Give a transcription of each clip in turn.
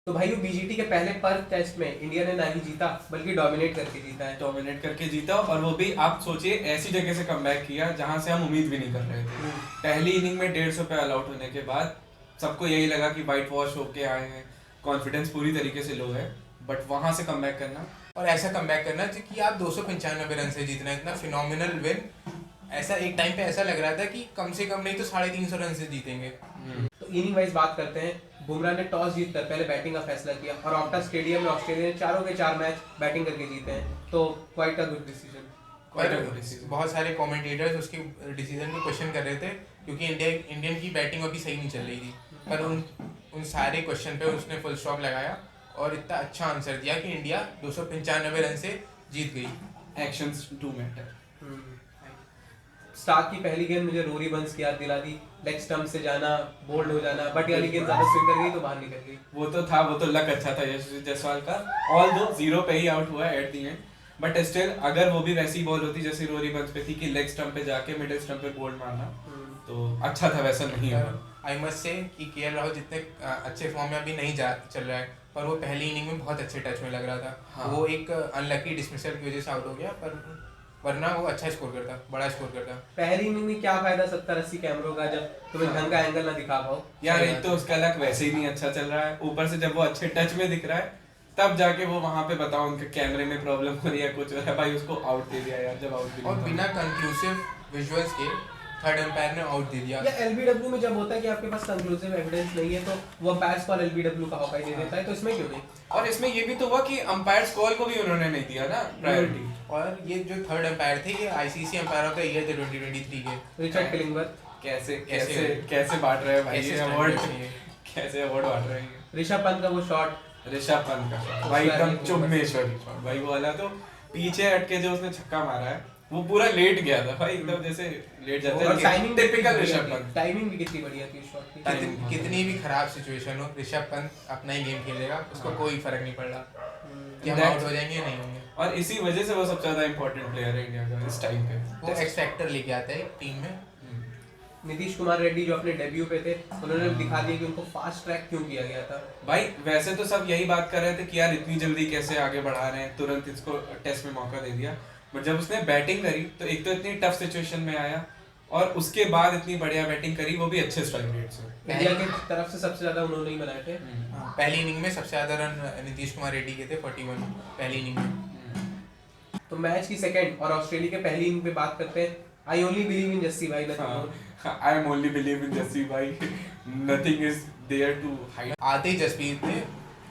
तो भाई वो बीजीटी के पहले पर्थ टेस्ट में इंडिया ने ना ही जीता बल्कि डोमिनेट करके जीता है। डोमिनेट करके जीता, और वो भी आप सोचिए ऐसी जगह से कमबैक किया जहां से हम उम्मीद भी नहीं कर रहे थे। पहली इनिंग में 150 पे ऑल आउट होने के बाद सबको यही लगा कि वाइट वॉश होके आए हैं, कॉन्फिडेंस पूरी तरीके से लो है, बट वहां से कमबैक करना और ऐसा कमबैक करना कि आप 295 रन से जीतना, इतना फिनोमिनल विन। ऐसा एक टाइम पे ऐसा लग रहा था कि कम से कम नहीं तो 350 रन से जीतेंगे। तो इनिंग वाइज बात करते हैं। बुमराह ने टॉस जीतकर पहले बैटिंग का फैसला किया और ऑप्टा स्टेडियम में ऑस्ट्रेलिया ने चारों के चार मैच बैटिंग करके जीते हैं। तो क्वाइट अ गुड डिसीजन। बहुत सारे कमेंटेटर्स उसके डिसीजन को क्वेश्चन कर रहे थे क्योंकि इंडियन की बैटिंग अभी सही नहीं चल रही थी, पर उन सारे क्वेश्चन पे उसने फुल स्टॉप लगाया और इतना अच्छा आंसर दिया कि इंडिया 295 रन से जीत गई। Actions do matter. स्टार्क की पहली गेंद मुझे रोरी बंस की याद दिला दी। लेग स्टंप से जाना, बोल्ड हो जाना, बट वाली गेंद ज्यादा स्विंग कर गई तो बाहर निकल गई। वो तो था, वो तो लक अच्छा था यशस्वी जायसवाल का। ऑल दो 0 पे ही आउट हुआ at the and, but still अगर वो भी वैसी बॉल होती जैसे रोरी बंस पे थी कि लेग स्टंप पे जाके मिडिल स्टंप पे बोल्ड मारना, तो अच्छा था। वैसा नहीं हुआ। आई मस्ट से कि केएल राहुल जितने अच्छे फॉर्म में अभी नहीं चल रहा है, पर वो पहली इनिंग में बहुत अच्छे टच में लग रहा था। हाँ। वो एक अनलकी डिसमिसल की वजह से आउट हो गया, पर वरना वो अच्छा स्कोर करता, बड़ा स्कोर करता। पहली इनिंग में क्या फायदा 70-80 कैमरों का जब तुम्हें ढंग का एंगल ना दिखा पाओ यार। एक तो उसका लक वैसे ही नहीं अच्छा चल रहा है, ऊपर से जब वो अच्छे टच में दिख रहा है तब जाके वो वहां पे बताओ उनके कैमरे में प्रॉब्लम हो रही है, कुछ हो रहा है, भाई उसको आउट दे दिया यार, जब आउट भी और बिना कंक्लूसिव विजुअल्स के थर्ड अंपायर ने आउट दे दिया। या एलबीडब्ल्यू में जब होता है कि आपके पास कंक्लूसिव एविडेंस नहीं है तो वो अंपायर्स कॉल एलबीडब्ल्यू का हॉकाई दे देता है, तो इसमें क्यों नहीं? और इसमें ये भी तो हुआ कि अंपायर्स कॉल को भी उन्होंने नहीं दिया ना प्रायोरिटी। और ये जो थर्ड अंपायर थे ये ICC umpire of the year थे 2023 के, रिचर्ड किलिंगवर्थ। कैसे कैसे कैसे बांट रहे हैं भाई ये अवार्ड, कैसे अवार्ड बांट रहे हैं। ऋषभ पंत का वो शॉट, ऋषभ पंत का भाई एकदम चुम्मेश्वरी शॉट भाई, वो वाला तो पीछे हटके जो उसने छक्का मारा है वो पूरा लेट गया था भाई, एकदम जैसे लेट जाते हैं। Timing typical Rishabh Pant. Timing भी कितनी बढ़िया थी उस शॉट की। कितनी भी खराब सिचुएशन हो, ऋषभ पंत अपना ही गेम खेलेगा, उसको कोई फर्क नहीं पड़ रहा कि हम आउट हो जाएंगे या नहीं होंगे। और इसी वजह से वो सबसे ज्यादा इंपॉर्टेंट प्लेयर है इंडिया का इस टाइम पे। वो एक्स फैक्टर लेके आता है टीम में। नीतीश कुमार रेड्डी जो अपने डेब्यू पे थे, उन्होंने दिखा दिया कि उनको फास्ट ट्रैक क्यों किया गया था। भाई वैसे तो सब यही बात कर रहे थे कि यार इतनी जल्दी कैसे आगे बढ़ा रहे हैं, तुरंत इसको टेस्ट में मौका दे दिया, बट जब उसने बैटिंग करी तो एक तो इतनी टफ सिचुएशन में आया और उसके बाद इतनी बढ़िया बैटिंग करी, वो भी अच्छे स्ट्राइक रेट से। इंडिया की तरफ से सबसे ज्यादा उन्होंने ही बनाए थे। पहली इनिंग में सबसे ज्यादा रन नीतीश कुमार रेड्डी के थे 41 पहली इनिंग में। तो मैच की सेकंड और ऑस्ट्रेलिया के पहली इनिंग पे बात करते हैं। I only believe in Jassi भाई, I am only believe in Jassi भाई, nothing is there to hide. आते ही जसप्रीत ने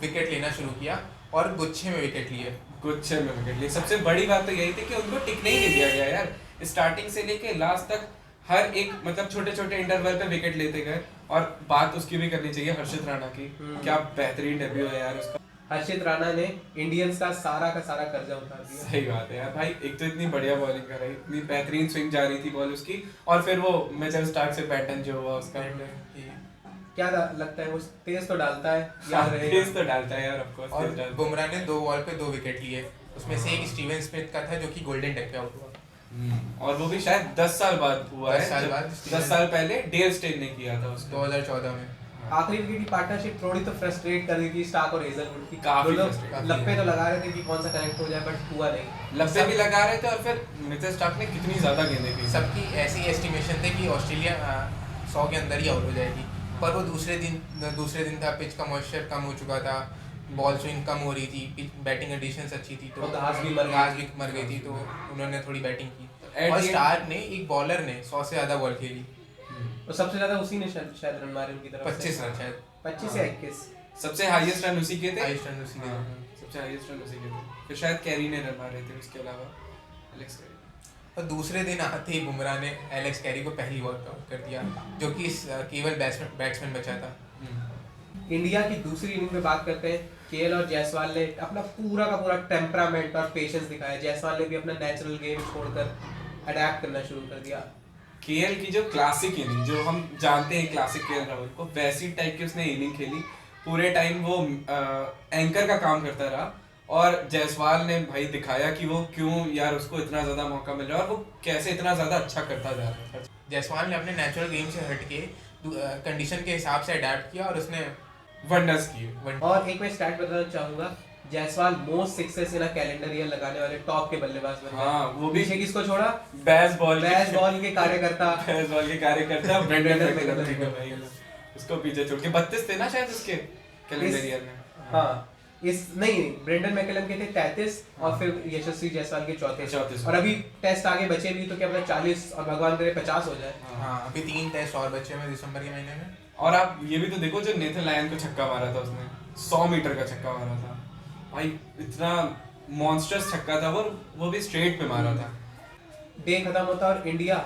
विकेट लेना शुरू किया और गुच्छे में विकेट लिए। गुच्छे में विकेट लिए। सबसे बड़ी बात तो यही थी कि उनको टिकने ही नहीं दिया गया यार, स्टार्टिंग से लेके लास्ट तक हर एक मतलब छोटे छोटे इंटरवल पे विकेट लेते गए। और बात उसकी भी करनी चाहिए हर्षित राणा की, क्या बेहतरीन डेब्यू है यार उसका। हर्षित राणा ने इंडियंस का सारा कर्जा उतार दिया। सही बात है यार भाई, एक तो इतनी बढ़िया बॉलिंग कर रही, इतनी बेहतरीन स्विंग जा रही थी बॉल उसकी, और फिर वो मिचेल स्टार्क से पैटर्न जो हुआ उसका, क्या लगता है वो तेज तो डालता है, याद रहेगा। तेज तो डालता है यार ऑफ कोर्स। और बुमराह ने 2 बॉल पे 2 विकेट लिए, उसमें से एक स्टीवन स्मिथ का था जो कि गोल्डन टेक पे आउट हुआ। और वो भी शायद 10 साल बाद हुआ है। 10 साल पहले डेल स्टेन ने किया था उसको 2014 में। आखिरी विकेट की पार्टनरशिप थोड़ी तो फ्रस्ट्रेट कर दी थी स्टार्क और हेजलवुड की। काफी लप्पे तो लगा रहे थे कि कौन सा कनेक्ट हो जाए, बट हुआ नहीं। लप्पे भी लगा रहे थे और फिर मिचेल स्टार्क ने कितनी ज्यादा गेंदें की। सबकी ऐसी एस्टिमेशन थी कि ऑस्ट्रेलिया 100 के अंदर ही आउट हो जाएगी, पर वो दूसरे दिन था, पिच का मॉइस्चर कम हो चुका था, बॉल स्विंग कम हो रही थी, बैटिंग एडिशंस अच्छी थी, तो घास भी मर गई थी, तो उन्होंने थोड़ी बैटिंग की। और स्टार्क ने एक बॉलर ने 100 से ज्यादा बॉल खेली और सबसे ज्यादा उसी ने शायद रन मारे उनकी तरफ 25 रन, शायद 25 या 21। सबसे हाईएस्ट रन उसी के थे। हाईएस्ट रन उसी के थे। सबसे हाईएस्ट रन उसी के थे, फिर शायद कैरी ने रन मारे थे उसके अलावा, एलेक्स कैरी। और दूसरे दिन आते ही बुमराह ने एलेक्स कैरी को पहली बॉल पे आउट कर दिया, जो कि केवल बैट्समैन बचा था। इंडिया की दूसरी इनिंग में बात करते हैं। केएल और जायसवाल ने अपना पूरा का पूरा टेम्परामेंट और पेशेंस दिखाया। जायसवाल ने भी अपना नेचुरल गेम छोड़कर अडैप्ट करना शुरू कर दिया। केएल की जो क्लासिक इनिंग, जो हम जानते हैं क्लासिक केएल राहुल को, वैसी टाइप की उसने इनिंग खेली। पूरे टाइम वो एंकर का काम करता रहा और जायसवाल ने भाई दिखाया कि वो क्यों यार उसको इतना ज्यादा मौका मिल रहा है और वो कैसे इतना ज्यादा अच्छा करता जा रहा है। जायसवाल ने अपने नेचुरल गेम से हट के कंडीशन के हिसाब से अडैप्ट किया और उसने वंडर्स किए। और एक मैं स्टैट बताना चाहूंगा, Jaiswal most sixes in a calendar year लगाने वाले टॉप के बल्लेबाज बन गए। हाँ, वो भी पीछे किसको छोड़ा? बेसबॉल के कार्यकर्ता बेसबॉल के कार्यकर्ता ब्रेंडन ब्रेंडन मैकलम मैकलम भाई, उसको पीछे छोड़ के 32 थे ना शायद उसके कैलेंडर ईयर में। हाँ इस नहीं ब्रेंडन मैकलम के थे 33 और फिर यशस्वी जायसवाल के 34 और अभी टेस्ट आगे बचे भी तो क्या पता 40 और भगवान करे 50 हो जाए। हाँ अभी 3 टेस्ट और बचे हैं दिसंबर के महीने में। और आप ये भी तो देखो, जो नेथन लायन को छक्का मारा था उसने 100 मीटर का छक्का मारा था भाई, इतना मॉन्स्टर्स छक्का था वो भी स्ट्रेट पे मारा था। डे खत्म होता और इंडिया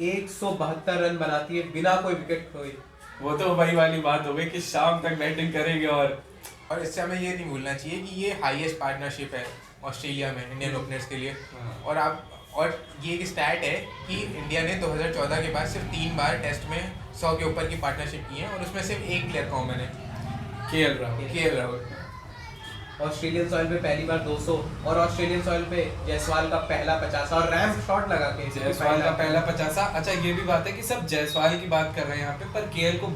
172 रन बनाती है बिना कोई विकेट खोए। वो तो वही वाली बात हो गई कि शाम तक बैटिंग करेंगे। और इससे हमें ये नहीं भूलना चाहिए कि ये हाईएस्ट पार्टनरशिप है ऑस्ट्रेलिया में इंडियन ओपनर्स के लिए। और ये एक स्टैट है कि इंडिया ने 2014 के बाद सिर्फ 3 बार टेस्ट में 100 के ऊपर की पार्टनरशिप की है और उसमें सिर्फ एक प्लेयर कॉमन है, केएल राहुल। ऑस्ट्रेलियन सॉइल पे पहली बार 200 और ऑस्ट्रेलियन सॉइल पे जायसवाल का पहला 50 और रैम्प शॉट लगा के जायसवाल का पहला 50। अच्छा ये भी बात है कि सब जायसवाल की बात कर रहे हैं यहाँ पे, पर केएल को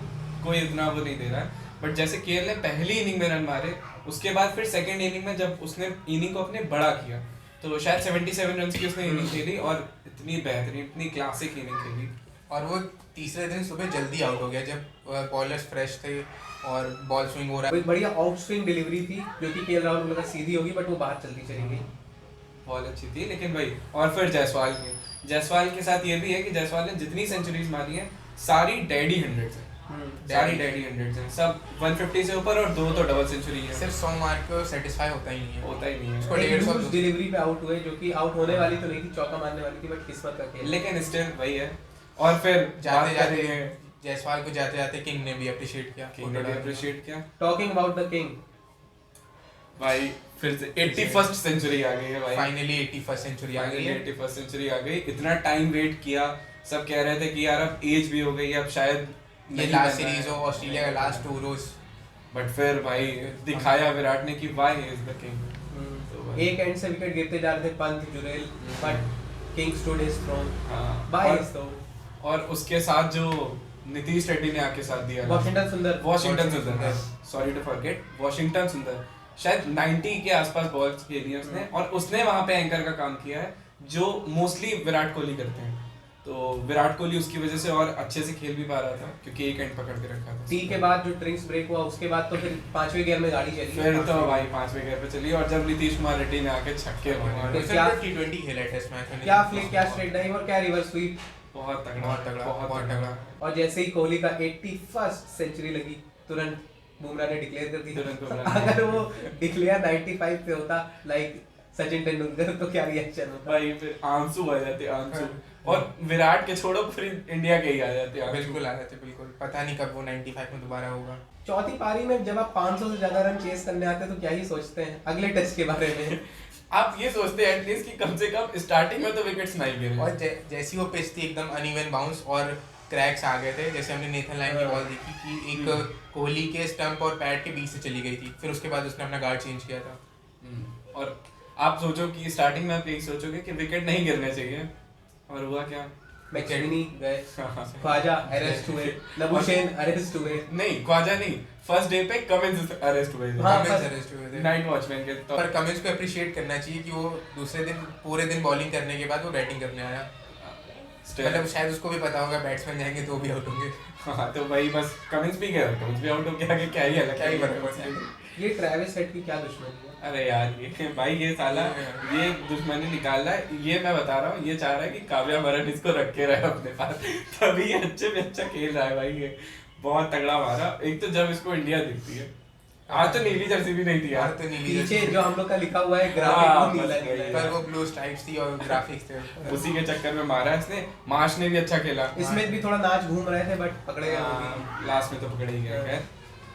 कोई इतना वो नहीं दे रहा है। बट जैसे केएल ने पहली इनिंग में रन मारे, उसके बाद फिर सेकंड इनिंग में जब उसने इनिंग को अपने बड़ा किया तो शायद 77 रन की उसने इनिंग खेली और इतनी बेहतरीन, इतनी क्लासिक इनिंग खेली। और वो तीसरे दिन सुबह जल्दी आउट हो गया जब बॉलर्स फ्रेश थे और बॉल स्विंग हो रहा है। एक बढ़िया आउट स्विंग डिलीवरी थी जो कि केएल राहुल को लगा सीधी होगी बट वो बाहर चलती चली गई। बॉल अच्छी थी लेकिन भाई। और फिर जायसवाल के साथ ये भी है कि जायसवाल ने जितनी सेंचुरीज मारी हैं सारी डैडी हंड्रेड्स हैं, सारी डैडी हंड्रेड्स हैं, सब 150 से ऊपर और 2 तो डबल सेंचुरी है। सिर्फ 100 मार के सेटिस्फाई होता ही नहीं है। उसको 150 डिलीवरी पे आउट हुए जो कि आउट होने वाली तो नहीं थी, चौका मारने वाली थी बट किस्मत का खेल। लेकिन स्टिल वही है। और फिर जाते जायसवाल को जाते किंग ने भी अप्रिशिएट किया। टॉकिंग अबाउट द किंग भाई, फिर से 81st सेंचुरी आ गई है भाई। फाइनली 81st सेंचुरी आ गई है। 81st सेंचुरी आ गई। इतना टाइम वेट किया, सब कह रहे थे कि यार अब एज भी हो गई है, अब शायद ये लास्ट सीरीज हो, ऑस्ट्रेलिया का लास्ट टूर हो। बट फिर भाई दिखाया विराट ने कि why he is the king. एक एंड से विकेट गिरते जा रहे थे, Pant, Jurel, but king stood his throne by his throne. और उसके साथ जो नीतीश रेड्डी ने आके साथ दिया, वॉशिंगटन सुंदर, सॉरी टू फॉरगेट, वॉशिंगटन सुंदर शायद 90 के आसपास बॉल्स खेली है उसने, और उसने वहां पे एंकर का काम किया है जो मोस्टली विराट कोहली करते हैं। तो विराट कोहली उसकी वजह से और अच्छे से खेल भी पा रहा था क्योंकि एक एंड पकड़ के रखा था। टी के बाद जो ड्रिंक्स ब्रेक हुआ उसके बाद तो फिर 5वें गियर में गाड़ी चली, फिर तो भाई 5वें गियर पे चली। और जब नीतीश कुमार रेड्डी ने आके छक्के मारे, क्या T20 खेला टेस्ट मैच में, क्या फ्लिक, क्या स्ट्रेट डाइव और क्या रिवर्स स्वीप, बहुत तगड़ा। और जैसे ही कोहली का 81st सेंचुरी लगी तुरंत बुमराह ने डिक्लेयर कर दी। अगर वो डिक्लेयर 95 पे होता लाइक सचिन तेंदुलकर तो क्या रिएक्शन होता भाई, फिर आंसू आ जाते, आंसू। और विराट के छोड़ो फिर इंडिया के ही आ जाते। बिल्कुल आ जाते, बिल्कुल। पता नहीं कब वो 95 में दोबारा होगा। चौथी पारी में जब आप 500 से ज्यादा रन चेस करने आते हैं तो क्या ही सोचते हैं अगले टेस्ट के बारे में। आप ये सोचते हैं एटलीस्ट कि कम से कम स्टार्टिंग में तो विकेट्स नहीं गिरे। और जैसी वो पिच थी एकदम अनइवन बाउंस और क्रैक्स आ गए थे, जैसे हमने नेथन लायन की बॉल देखी कि एक कोहली के स्टंप और पैड के बीच से चली गई थी, फिर उसके बाद उसने अपना गार्ड चेंज किया था। और आप सोचो कि स्टार्टिंग में आप यही सोचोगे कि विकेट नहीं गिरने चाहिए, और हुआ क्या? मैक्सवेनी गए, ख्वाजा अरेस्ट हुए, नबुशेन अरेस्ट हुए। नहीं, ख्वाजा नहीं, फर्स्ट डे पे कमिंस अरेस्ट हुए थे। कमिंस अरेस्ट हुए थे नाइट वॉचमैन के। तो पर कमिंस को अप्रिशिएट करना चाहिए कि वो दूसरे दिन पूरे दिन बॉलिंग करने के बाद वो बैटिंग करने आया। मतलब शायद उसको भी पता होगा बैट्समैन जाएंगे तो भी आउट होंगे। हाँ, तो वही बस कमिंस भी गया, कमिंस भी आउट हो गया, आगे क्या ही अलग, क्या ही फर्क पड़ता है। ये ट्रेविस हेड की क्या दुश्मनी है? अरे यार ये भाई, ये साला ये दुश्मनी निकाल रहा है। ये मैं बता रहा हूँ, ये चाह रहा है कि काव्या मरन इसको रख के रहे अपने पास, तभी ये अच्छे में अच्छा खेल रहा है भाई। ये बहुत तगड़ा मारा। एक तो जब इसको इंडिया दिखती है, आज तो नीली जर्सी भी नहीं थी यार, तो नीली पीछे जो हम लोग का लिखा हुआ है ग्राफिक नीला नीला है, पर वो ब्लू स्ट्राइप्स थी और ग्राफिक्स थे, उसी के चक्कर में मारा इसने। मार्श ने भी अच्छा खेला, इसमें भी थोड़ा नाच घूम रहे थे बट पकड़े गए वो भी। लास्ट में तो पकड़े ही गए। खैर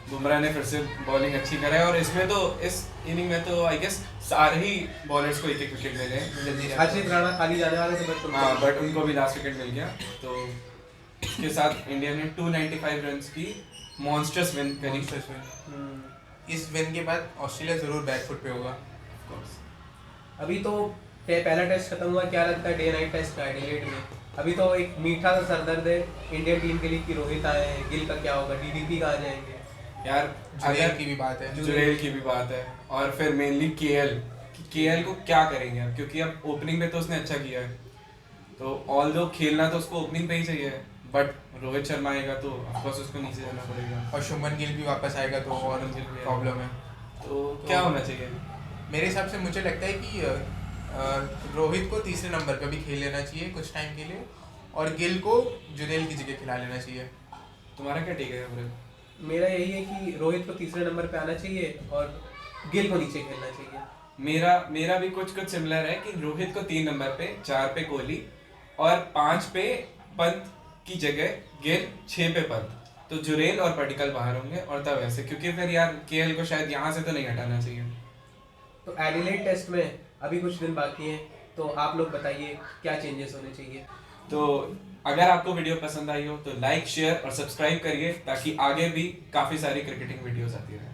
बुमराह ने फिर से बॉलिंग अच्छी करा है, और इसमें तो इस इनिंग में तो आई गेस सारे ही बॉलर्स को एक एक विकेट मिले हैं। हर्षित राणा खाली जाने वाले थे बट उनको भी लास्ट विकेट मिल गया। तो इसके साथ इंडिया ने 295 रन्स की मॉन्स्टर्स विन करी। इस विन के बाद ऑस्ट्रेलिया जरूर बैकफुट पे होगा। अभी तो पहला टेस्ट खत्म हुआ, क्या लगता है डे नाइट टेस्ट का एडिलेड में? अभी तो एक मीठा सा सरदर्द है इंडियन टीम के लिए कि रोहित आए हैं, गिल का क्या होगा, डीडीपी कहाँ जाएंगे? यार जुरेल अगर की भी बात है। जुरेल की भी बात है, और फिर मेनली केएल को क्या करेंगे अब, क्योंकि अब ओपनिंग पे तो उसने अच्छा किया है, तो ऑल दो खेलना तो उसको ओपनिंग पे ही चाहिए, बट रोहित शर्मा आएगा तो ऑफकोर्स उसको नीचे जाना पड़ेगा, और शुभमन गिल भी वापस आएगा तो और शुभमन गिल भी प्रॉब्लम है। तो क्या होना चाहिए? मेरे हिसाब से मुझे लगता है कि रोहित को तीसरे नंबर पे भी खेल लेना चाहिए कुछ टाइम के लिए, और गिल को जुरेल की जगह खिला लेना चाहिए। तुम्हारा क्या ठीक है अमृत? मेरा यही है कि रोहित को तीसरे नंबर पे आना चाहिए और गिल को नीचे खेलना चाहिए। मेरा भी कुछ सिमिलर है कि रोहित को 3 नंबर पे, 4 पे कोहली और 5 पे पंत की जगह गिल, 6 पे पंत, तो जुरेल और पडिक्कल बाहर होंगे, और तब ऐसे, क्योंकि फिर यार केएल को शायद यहाँ से तो नहीं हटाना चाहिए। तो एडिलेड टेस्ट में अभी कुछ दिन बाकी हैं, तो आप लोग बताइए क्या चेंजेस होने चाहिए। तो अगर आपको वीडियो पसंद आई हो तो लाइक, शेयर और सब्सक्राइब करिए, ताकि आगे भी काफ़ी सारी क्रिकेटिंग वीडियोस आती रहे।